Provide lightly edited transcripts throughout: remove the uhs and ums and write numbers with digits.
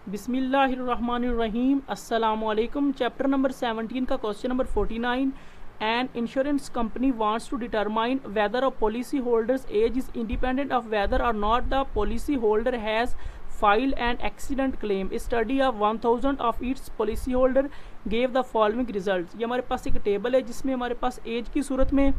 बिस्मिल्लाहिर्रहमानिर्रहीम अस्सलामुअलैकुम। Chapter number 17 का question number 49। An insurance company wants to determine whether a policy holder's age is independent of whether or not the policy holder has file and accident claim. Study of 1000 of its policy holder gave the following result. ये हमारे पास एक table है जिसमें हमारे पास as की सूरत में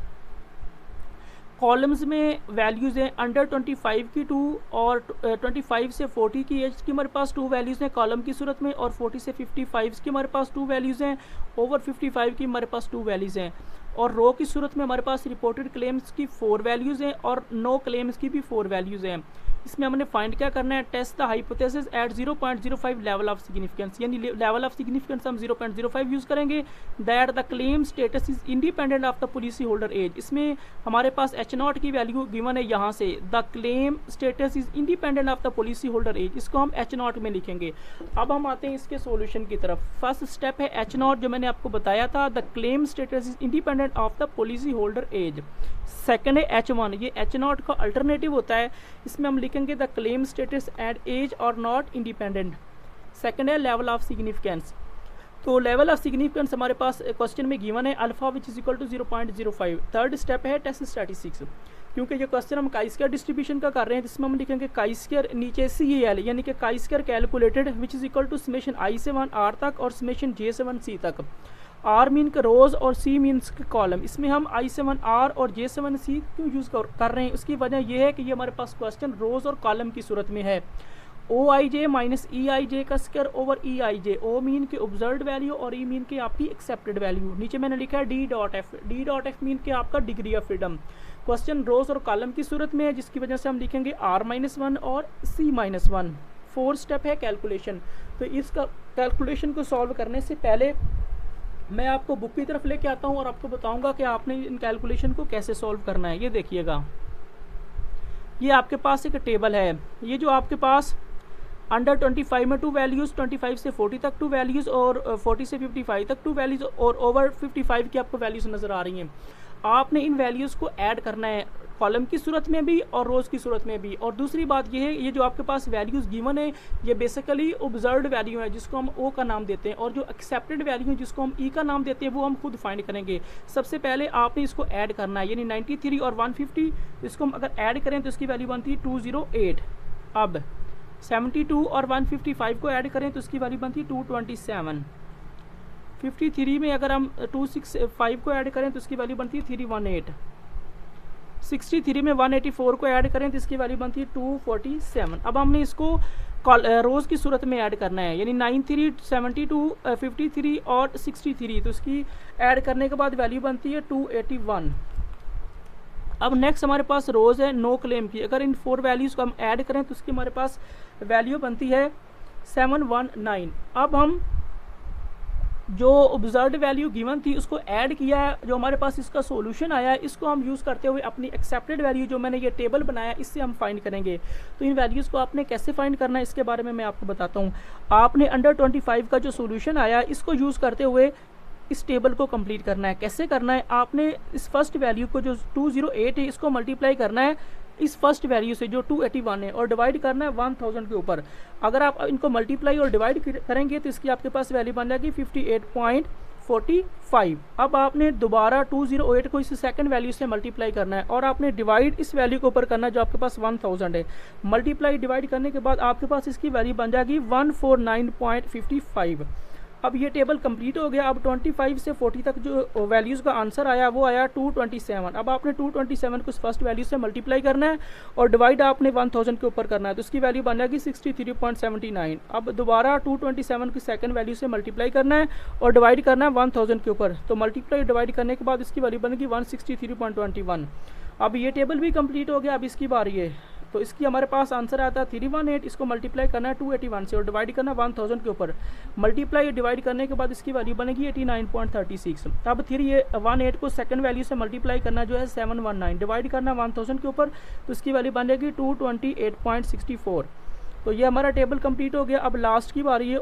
columns में values हैं अंडर 25 की 2 और 25 से 40 की एज की हमारे पास 2 वैल्यूज़ हैं कॉलम की सूरत में, और 40 से 55 की हमारे पास 2 वैल्यूज़ हैं, ओवर 55 की हमारे पास 2 वैल्यूज़ हैं, और रो की सूरत में हमारे पास रिपोर्टेड क्लेम्स की 4 वैल्यूज़ हैं और नो क्लेम्स की भी 4 वैल्यूज़ हैं। इसमें हमने फाइंड क्या करना है, test the hypothesis at 0.05 level of significance, यानी लेवल ऑफ सिग्निफिकेंस हम 0.05 यूज़ करेंगे। That the claim status is independent of the policy holder age. इसमें हमारे पास H0 की वैल्यू गिवन है यहाँ से, the claim status is independent of the policy holder age, इसको हम H0 में लिखेंगे। अब हम आते हैं इसके सोल्यूशन की तरफ। फर्स्ट स्टेप है H0 जो मैंने आपको बताया था, the claim status is independent of the policy holder age. Second है H1, ये H0 का अल्टरनेटिव होता है, इसमें हम लिखेंगे the claim status at age और नॉट इंडिपेंडेंट। सेकेंड है लेवल ऑफ सिग्निफिकेंस। तो लेवल ऑफ सिग्निफिकेंस हमारे पास क्वेश्चन में गिवन है alpha which is equal to 0.05। Third step है टेस्ट स्टैटिस्टिक्स। क्योंकि ये क्वेश्चन हम काई स्क्वायर डिस्ट्रीब्यूशन का कर रहे हैं, जिसमें हम लिखेंगे काई स्क्वायर नीचे CAL यानी कि chi square calculated which is equal to summation I से 1 R तक और समेशन J से 1 C तक। R मीन का रोज और C मीन्स का कॉलम। इसमें हम I से 1 R और J से 1 C क्यों यूज़ कर रहे हैं, उसकी वजह यह है कि ये हमारे पास क्वेश्चन रोज और कॉलम की सूरत में है। OIJ माइनस EIJ का square over EIJ। O mean के ऑब्जर्व्ड वैल्यू और E मीन के आपकी एक्सेप्टेड वैल्यू। नीचे मैंने लिखा है D.F। D.F मीन के आपका डिग्री ऑफ फ्रीडम। क्वेश्चन रोज और कॉलम की सूरत में है, जिसकी वजह से हम लिखेंगे R-1 और C-1। फोर्थ स्टेप है कैलकुलेशन। तो इस कैलकुलेशन को सॉल्व करने से पहले मैं आपको बुक की तरफ लेके आता हूँ और आपको बताऊंगा कि आपने इन कैलकुलेशन को कैसे सॉल्व करना है। ये देखिएगा, ये आपके पास एक टेबल है, ये जो आपके पास अंडर 25 में 2 वैल्यूज़, 25 से 40 तक 2 वैल्यूज़ और 40 से 55 तक 2 वैल्यूज़ और ओवर 55 की आपको वैल्यूज़ नज़र आ रही हैं। आपने इन वैल्यूज़ को ऐड करना है कॉलम की सूरत में भी और रोज की सूरत में भी। और दूसरी बात यह है, ये जो आपके पास वैल्यूज़ गिवन है ये बेसिकली ऑब्जर्व्ड वैल्यू है जिसको हम O का नाम देते हैं, और जो एक्सेप्टेड वैल्यू है जिसको हम E का नाम देते हैं वो हम खुद फाइंड करेंगे। सबसे पहले आपने इसको ऐड करना है, यानी 93 और 150 इसको हम अगर ऐड करें तो इसकी वैल्यू बनती है 208। अब 72 और 155 को ऐड करें तो इसकी वैल्यू बनती है 227। 53 में अगर हम 265 को ऐड करें तो इसकी वैल्यू बनती है 318। 63 में 184 को ऐड करें तो इसकी वैल्यू बनती है 247। अब हमने इसको रोज की सूरत में ऐड करना है, यानी 93, 72, 53 और 63, तो इसकी ऐड करने के बाद वैल्यू बनती है 281। अब नेक्स्ट हमारे पास रोज है नो क्लेम की। अगर इन 4 वैल्यूज़ को हम ऐड करें तो उसकी हमारे पास वैल्यू बनती है 719। अब हम जो ऑब्जर्व्ड वैल्यू गिवन थी उसको ऐड किया है, जो हमारे पास इसका सॉल्यूशन आया है इसको हम यूज़ करते हुए अपनी एक्सेप्टेड वैल्यू जो मैंने ये टेबल बनाया इससे हम फाइंड करेंगे। तो इन वैल्यूज़ को आपने कैसे फाइंड करना है इसके बारे में मैं आपको बताता हूँ। आपने अंडर 25 का जो सॉल्यूशन आया इसको यूज़ करते हुए इस टेबल को कंप्लीट करना है। कैसे करना है, आपने इस फर्स्ट वैल्यू को जो 208 है इसको मल्टीप्लाई करना है इस फर्स्ट वैल्यू से जो 281 है और डिवाइड करना है 1000 के ऊपर। अगर आप इनको मल्टीप्लाई और डिवाइड करेंगे तो इसकी आपके पास वैल्यू बन जाएगी 58.45। अब आपने दोबारा 208 को इस सेकंड वैल्यू से मल्टीप्लाई करना है और आपने डिवाइड इस वैल्यू के ऊपर करना है जो आपके पास 1000 है। मल्टीप्लाई डिवाइड करने के बाद आपके पास इसकी वैल्यू बन जाएगी 149.55। अब ये टेबल कंप्लीट हो गया। अब 25 से 40 तक जो वैल्यूज़ का आंसर आया वो आया 227। अब आपने 227 को इस फर्स्ट वैल्यू से मल्टीप्लाई करना है और डिवाइड आपने 1000 के ऊपर करना है, तो उसकी वैल्यू बन जाएगी 63.79। अब दोबारा 227 की सेकंड वैल्यू से मल्टीप्लाई करना है और डिवाइड करना है 1000 के ऊपर, तो मल्टीप्लाई डिवाइड करने के बाद इसकी वैल्यू बनेगी 163.21। अब ये टेबल भी कंप्लीट हो गया। अब इसकी बारी है, तो इसकी हमारे पास आंसर आता है 318। इसको मल्टीप्लाई करना है 281 से और डिवाइड करना है 1000 के ऊपर। मल्टीप्लाई डिवाइड करने के बाद इसकी वैल्यू बनेगी 89.36। अब 318 को सेकंड वैल्यू से मल्टीप्लाई करना जो है 719, डिवाइड करना 1000 के ऊपर, तो इसकी वैल्यू बनेगी 228.64। तो ये हमारा टेबल कंप्लीट हो गया। अब लास्ट की बारी है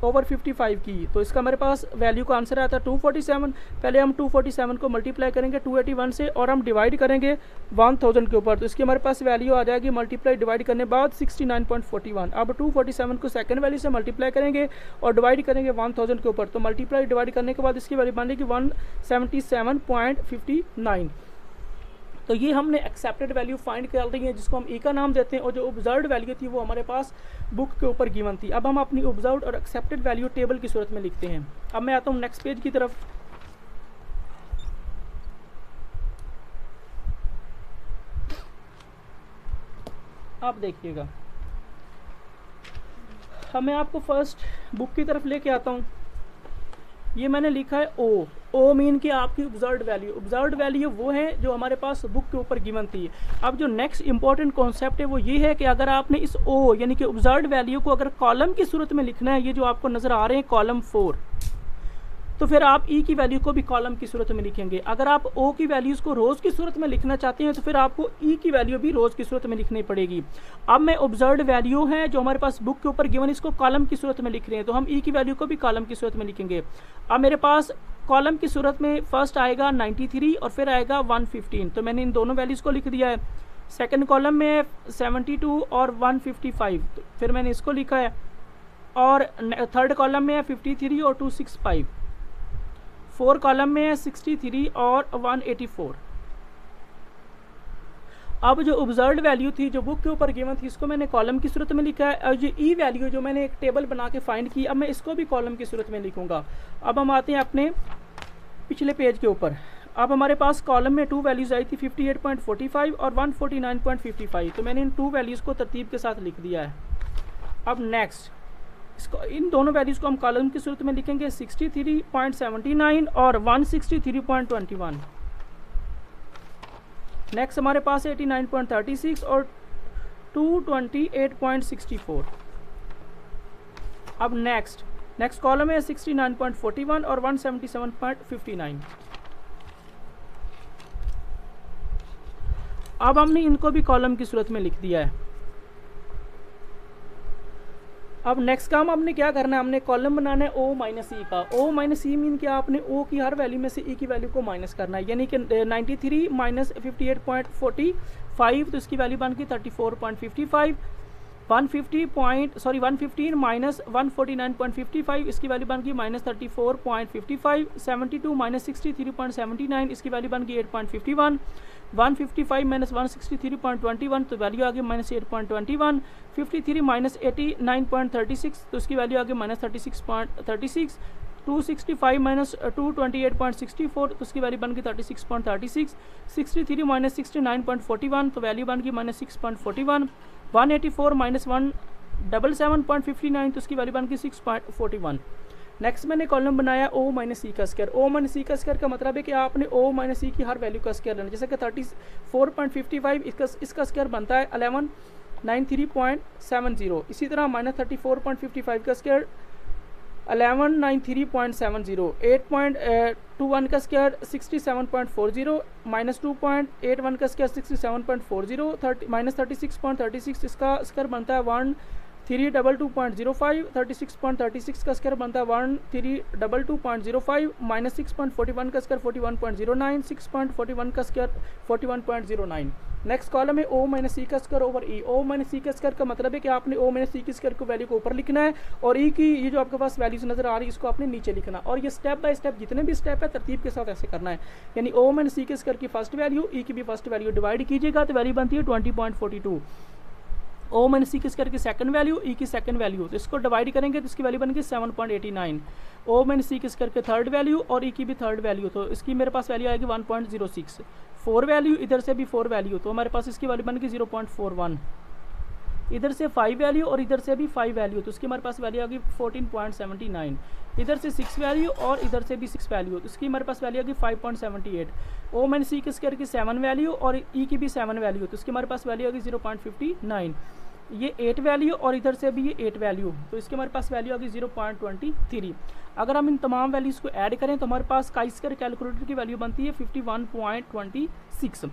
ओवर 55 की, तो इसका मेरे पास वैल्यू का आंसर आता है 247। पहले हम 247 को मल्टीप्लाई करेंगे 281 से और हम डिवाइड करेंगे 1000 के ऊपर, तो इसकी हमारे पास वैल्यू आ जाएगी मल्टीप्लाई डिवाइड करने बाद 69.41। अब 247 को सेकंड वैल्यू से मल्टीप्लाई करेंगे और डिवाइड करेंगे 1000 के ऊपर, तो मल्टीप्लाई डिवाइड करने के बाद इसकी वैल्यू बनेगी 177.59। तो ये हमने एक्सेप्टेड वैल्यू फाइंड कर रही है, जिसको हम ई का नाम देते हैं, और जो ऑब्जर्व्ड वैल्यू थी वो हमारे पास बुक के ऊपर गिवन थी। अब हम अपनी ऑब्जर्व्ड और एक्सेप्टेड वैल्यू टेबल की सूरत में लिखते हैं। अब मैं आता हूँ नेक्स्ट पेज की तरफ। आप देखिएगा, अब मैं आपको फर्स्ट बुक की तरफ लेके आता हूँ। ये मैंने लिखा है ओ मीन कि आपकी ऑब्जर्व्ड वैल्यू। ऑब्जर्व्ड वैल्यू वो है जो हमारे पास बुक के ऊपर गिवन थी। अब जो नेक्स्ट इंपॉर्टेंट कॉन्सेप्ट है वो ये है कि अगर आपने इस ओ यानी कि ऑब्जर्व्ड वैल्यू को अगर कॉलम की सूरत में लिखना है, ये जो आपको नज़र आ रहे हैं कॉलम 4, तो फिर आप ई की वैल्यू को भी कॉलम की सूरत में लिखेंगे। अगर आप ओ की वैल्यूज़ को रोज़ की सूरत में लिखना चाहते हैं तो फिर आपको ई की वैल्यू भी रोज़ की सूरत में लिखनी पड़ेगी। अब मैं ऑब्जर्व्ड वैल्यू है जो हमारे पास बुक के ऊपर गिवन, इसको कॉलम की सूरत में लिख रहे हैं, तो हम ई की वैल्यू को भी कॉलम की सूरत में लिखेंगे। अब मेरे पास कॉलम की सूरत में फर्स्ट आएगा 93 और फिर आएगा 115, तो मैंने इन दोनों वैल्यूज़ को लिख दिया है। सेकेंड कॉलम में 72 और 155, तो फिर मैंने इसको लिखा है। और थर्ड कॉलम में है 53 और 265। फोर कॉलम में है 63 और 184। अब जो ऑब्जर्व्ड वैल्यू थी जो बुक के ऊपर गिवन थी, इसको मैंने कॉलम की सूरत में लिखा है। और ये ई वैल्यू जो मैंने एक टेबल बना के फाइंड की, अब मैं इसको भी कॉलम की सूरत में लिखूंगा। अब हम आते हैं अपने पिछले पेज के ऊपर। अब हमारे पास कॉलम में 2 वैल्यूज़ आई थी 58.45 और 149.55, तो मैंने इन 2 वैल्यूज़ को तरतीब के साथ लिख दिया है। अब नेक्स्ट इसको, इन दोनों वैल्यूज़ को हम कॉलम की सूरत में लिखेंगे 63.79 और 163.21। नेक्स्ट हमारे पास 89.36 और 228.64। अब नेक्स्ट कॉलम है 69.41 और 177.59। अब हमने इनको भी कॉलम की सूरत में लिख दिया है। अब नेक्स्ट काम आपने क्या करना है, हमने कॉलम बनाना है ओ माइनस ई का। ओ माइनस ई मीन क्या, आपने ओ की हर वैल्यू में से ई की वैल्यू को माइनस करना है, यानी कि 93 माइनस 58.45, तो इसकी वैल्यू बन गई 34.55। 115 माइनस 149.55, इसकी वैल्यू बन गई माइनस 34.55। 72 माइनस 63.79, इसकी वैल्यू बन गई 8.51। 155 माइनस 163.21, तो वैल्यू आ गई माइनस 8.21। 53 माइनस 89.36, तो इसकी वैल्यू आ गई माइनस 36.36। 265 माइनस 228.64, तो उसकी वैल्यू बन गई 36.36। 63 माइनस 69.41, तो वैल्यू बन गई माइनस 6.41। 184 माइनस 177.59, तो उसकी वैल्यू बन गई 6.41। नेक्स्ट मैंने कॉलम बनाया ओ माइनस सी का स्क्वायर। ओ माइनस सी का स्क्वायर का मतलब है कि आपने ओ माइनस सी की हर वैल्यू का स्क्वायर लेना, जैसे कि 34.55 इसका स्क्वायर बनता है 1193.70। इसी तरह माइनस 34.55 का स्क्वायर 1193.70। 8.21 का स्क्वायर 67.40। माइनस 2.81 का स्क्वायर 67.40। माइनस 36.36 इसका स्क्वायर बनता है 1322.05। 36.36 का स्क्वायर बनता है 1322.05। माइनस 6.41 का स्क्वायर 41.09। 6.41 का स्क्वायर 41.09। नेक्स्ट कॉलम है ओ माइनस सी का स्क्वायर ओवर ई। ओ माइनस सी का स्क्वायर का मतलब है कि आपने ओ माइनस सी की स्क्वायर को वैल्यू को ऊपर लिखना है और ई की ये जो आपके पास वैल्यूज नजर आ रही है इसको आपने नीचे लिखना, और ये स्टेप बाय स्टेप जितने भी स्टेप है तरतीब के साथ ऐसे करना है। यानी ओ माइनस सी के स्क्वायर की फर्स्ट वैल्यू, ई की भी फर्स्ट वैल्यू डिवाइड कीजिएगा तो वैल्यू बनती है 20.42। ओ माइनस सी के स्क्वायर की सेकंड वैल्यू, ई की सेकंड वैल्यू, तो इसको डिवाइड करेंगे तो इसकी वैल्यू बनेगी 7.89। ओ माइनस सी के स्क्वायर के थर्ड वैल्यू और ई की भी थर्ड वैल्यू, तो इसकी मेरे पास वैल्यू आएगी 1.06। 4 वैल्यू, इधर से भी 4 वैल्यू, तो हमारे पास इसकी वैल्यू बनेगी 0.41। इधर से 5 वैल्यू और इधर से भी 5 वैल्यू, तो इसकी हमारे पास वैल्यू आ गई 14.79। इधर से 6 वैल्यू और इधर से भी 6 वैल्यू, तो इसकी हमारे पास वैल्यू आ गई 5.78। ओ माइनस सी के स्क्वायर की 7 वैल्यू और ई की भी 7 वैल्यू, तो इसकी हमारे पास वैल्यू आ गई 0.59। ये 8 वैल्यू और इधर से भी ये 8 वैल्यू, तो इसके हमारे पास वैल्यू आ गई 0.23। अगर हम इन तमाम वैल्यूज़ को ऐड करें तो हमारे पास काई स्क्वायर कैलकुलेटर की वैल्यू बनती है 51.26।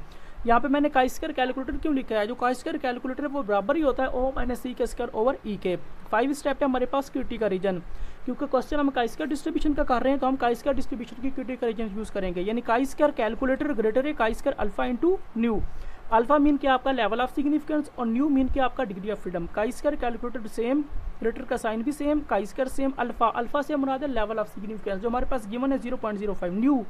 यहाँ पे मैंने काई स्क्वायर कैलकुलेटर क्यों लिखा है, जो काई स्क्वायर कैलकुलेटर है वो बराबर ही होता है ओ माइनस सी के स्क्वायर ओवर ई के। 5 स्टेप है हमारे पास क्यूटी का रीजन, क्योंकि क्वेश्चन हम काई स्क्वायर डिस्ट्रीब्यूशन का कर रहे हैं तो हम काई स्क्वायर डिस्ट्रीब्यूशन की क्यूटी का रीजन यूज़ करेंगे, यानी काई स्क्वायर कैलकुलेटर ग्रेटर है काई square alpha into new. Alpha mean क्या आपका लेवल ऑफ सिग्निफिकेंस और न्यू मीन क्या आपका degree of freedom. Chi square calculator same, greater का साइन भी same, chi square same, alpha, alpha से मुराद है लेवल ऑफ सिग्निफिकेंस जो हमारे पास गिवन है 0.05, न्यू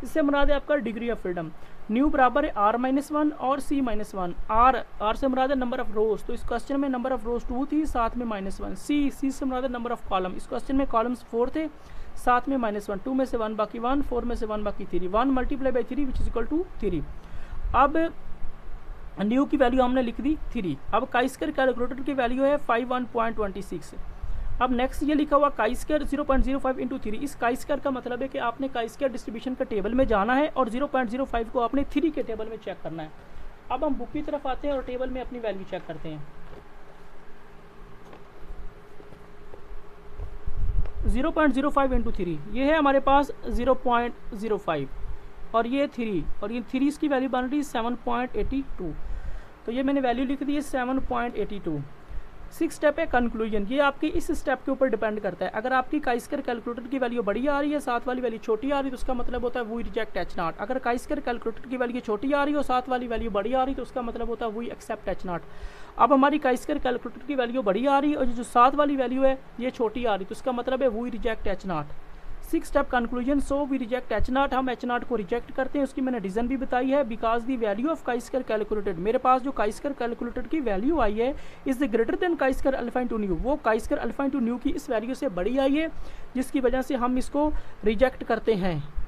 इससे मुराद है आपका डिग्री ऑफ फ्रीडम। न्यू बराबर है r-1 और c-1। आर से मुराद है नंबर ऑफ रोज, तो इस क्वेश्चन में नंबर ऑफ रोज 2 थी, साथ में -1। सी से मुराद है नंबर ऑफ कॉलम, इस क्वेश्चन में कॉलम्स 4 थे, साथ में -1। 2 में से 1 बाकी 1, 4 में से 1 बाकी 3, 1 multiply by 3 which is equal to 3। अब न्यू की वैल्यू हमने लिख दी 3। अब काई स्क्वायर कैलकुलेटर की वैल्यू है 51.26। अब नेक्स्ट ये लिखा हुआ काई स्क्वायर 0.05 इंटू 3। इस काई स्क्वायर का मतलब है कि आपने काई स्क्वायर डिस्ट्रीब्यूशन के टेबल में जाना है और 0.05 को आपने 3 के टेबल में चेक करना है। अब हम बुक की तरफ आते हैं और टेबल में अपनी वैल्यू चेक करते हैं। 0.05 इंटू 3 ये है हमारे पास 0.05 और ये 3 और ये 3 इसकी वैल्यू बन रही है 7.82, तो ये मैंने वैल्यू लिख दी है 7.82। 6 स्टेप है कंक्लूजन, ये आपकी इस स्टेप के ऊपर डिपेंड करता है। अगर आपकी काई स्क्वायर कैलकुलेटर की वैल्यू बड़ी आ रही है, साथ वाली वैल्यू छोटी आ रही है, तो उसका मतलब होता है वी रिजेक्ट एच नॉट। अगर काई स्क्वायर कैलकुलेटर की वैल्यू छोटी आ रही है और साथ वाली वैल्यू बड़ी आ रही है तो उसका मतलब होता है वी एक्सेप्ट एच नॉट। अब हमारी काई स्क्वायर कैलकुलेटर की वैल्यू बड़ी आ रही है और जो साथ वाली वैल्यू है ये छोटी आ रही है, तो उसका मतलब है we reject H naught. 6 step conclusion, so we reject H naught, हम एच नॉट को रिजेक्ट करते हैं। उसकी मैंने रीजन भी बताई है, because the value of chi square calculated, मेरे पास जो काई स्क्वायर कैलकुलेटेड की वैल्यू आई है is greater than chi square alpha into nu, वो chi square alpha into new की इस वैल्यू से बड़ी आई है, जिसकी वजह से हम इसको रिजेक्ट करते हैं।